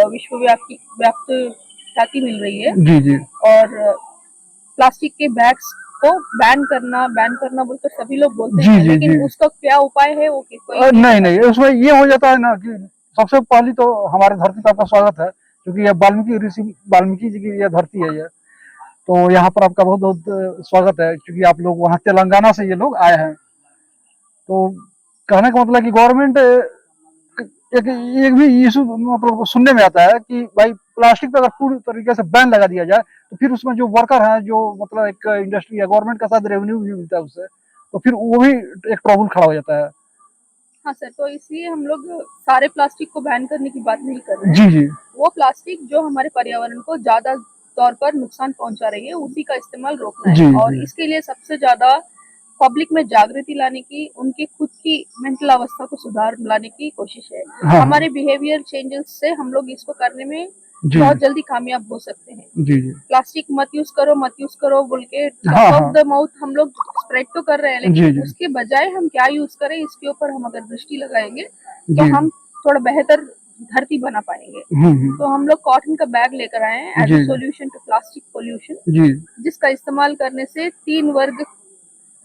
विश्वव्यापी ख्याति मिल रही है। जी जी। और प्लास्टिक के बैग्स को बैन करना बोलकर सभी लोग बोलते जी हैं, जी लेकिन जी। उसका क्या उपाय है वो कोई नहीं नहीं नहीं, उसमें ये हो जाता है ना कि सबसे पहली तो हमारे धरती पर आपका स्वागत है, क्योंकि यह वाल्मीकि जी की यह धरती है यह। तो यहाँ पर आपका बहुत बहुत स्वागत है, क्योंकि आप लोग वहाँ तेलंगाना से ये लोग आए हैं। तो कहने का मतलब कि गवर्नमेंट एक एक भी इशू मतलब सुनने में आता है कि भाई प्लास्टिक पे अगर पूरी तरीके से बैन लगा दिया जाए, तो फिर उसमें जो वर्कर हैं, जो मतलब एक इंडस्ट्री है, गवर्नमेंट का शायद रेवेन्यू भी मिलता है उससे, तो फिर वो भी एक प्रॉब्लम खड़ा हो जाता है। हाँ सर, तो इसलिए हम लोग सारे प्लास्टिक को बैन करने की बात नहीं कर रहे हैं। जी जी। वो प्लास्टिक जो हमारे पर्यावरण को ज्यादा तौर पर नुकसान पहुंचा रही है उसी का इस्तेमाल रोकना है। जी और जी। इसके लिए सबसे ज्यादा पब्लिक में जागृति लाने की, उनकी खुद की मेंटल अवस्था को सुधार लाने की कोशिश है। हाँ हमारे बिहेवियर चेंजेस से हम लोग इसको करने में जी बहुत जल्दी कामयाब हो सकते हैं। जी जी। प्लास्टिक मत यूज करो बोल के हाँ टॉप ऑफ हाँ। द माउथ हम लोग स्प्रेड तो कर रहे हैं, जी लेकिन जी उसके बजाय हम क्या यूज करें इसके ऊपर हम अगर दृष्टि लगाएंगे तो जी। हम थोड़ा बेहतर धरती बना पाएंगे। तो हम लोग कॉटन का बैग लेकर आए हैं एज जी a solution to plastic pollution, जी जिसका इस्तेमाल करने से 3 वर्ग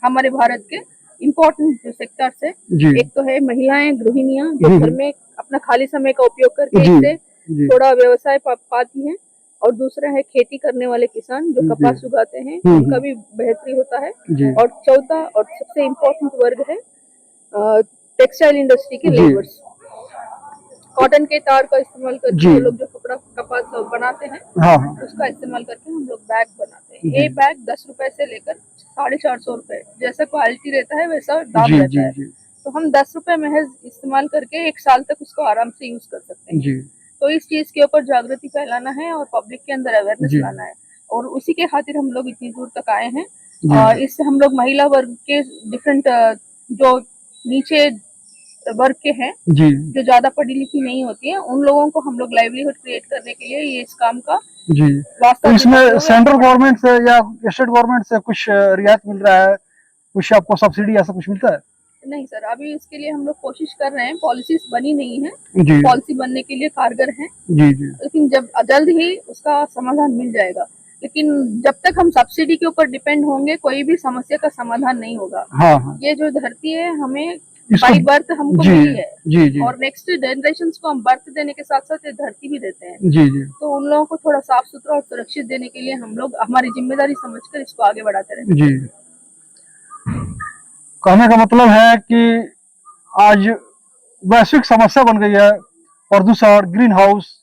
हमारे भारत के इम्पोर्टेंट जो सेक्टर्स है, जी एक तो है महिलाएं गृहिणियां जो घर में अपना खाली समय का उपयोग करके जी इससे जी थोड़ा व्यवसाय पाती हैं, और दूसरा है खेती करने वाले किसान जो कपास उगाते हैं, उनका भी बेहतरी होता है। जी और चौथा और सबसे इम्पोर्टेंट वर्ग है टेक्सटाइल इंडस्ट्री के जी लेबर्स। कॉटन के तार का इस्तेमाल करके जी। वो लोग जो कपड़ा कपास बनाते हैं, हाँ हाँ। उसका इस्तेमाल करके हम लोग बैग बनाते हैं। जी ये बैग 10 रुपए से लेकर 450 रुपए, जैसा क्वालिटी रहता है वैसा दाम जी रहता जी है। जी तो हम 10 रुपए महज इस्तेमाल करके 1 साल तक उसको आराम से यूज कर सकते हैं। जी तो इस चीज के ऊपर जागृति फैलाना है और पब्लिक के अंदर अवेयरनेस जी लाना है, और उसी के खातिर हम लोग इतनी दूर तक आए हैं। जी इससे हम लोग महिला वर्ग के डिफरेंट जो नीचे वर्ग के हैं, जी जो ज्यादा पढ़ी लिखी नहीं होती है, उन लोगों को हम लोग लाइवलीहुड क्रिएट करने के लिए ये इस काम का जी। वास्ता तो इसमें देते हुए सेंट्रल आगे बढ़ गवर्नमेंट से या स्टेट गवर्नमेंट से कुछ रियायत मिल रहा है, कुछ आपको सब्सिडी ऐसा कुछ मिलता है? नहीं सर, अभी इसके लिए हम लोग कोशिश कर रहे हैं, पॉलिसीज बनी नहीं है, जी पॉलिसी बनने के लिए कारगर है, जी जी। लेकिन जब जल्द ही उसका समाधान मिल जाएगा। लेकिन जब तक हम सब्सिडी के ऊपर डिपेंड होंगे कोई भी समस्या का समाधान नहीं होगा। हाँ हाँ। ये जो धरती है हमें इसको बाई बर्थ हमको जी मिली है, जी जी और नेक्स्ट जनरेशन को हम बर्थ देने के साथ साथ ये धरती भी देते हैं। जी जी। तो उन लोगों को थोड़ा साफ सुथरा और सुरक्षित देने के लिए हम लोग हमारी जिम्मेदारी समझकर इसको आगे बढ़ाते रहते हैं। जी। कहने का मतलब है कि आज वैश्विक समस्या बन गई है प्रदूषण, ग्रीन हाउस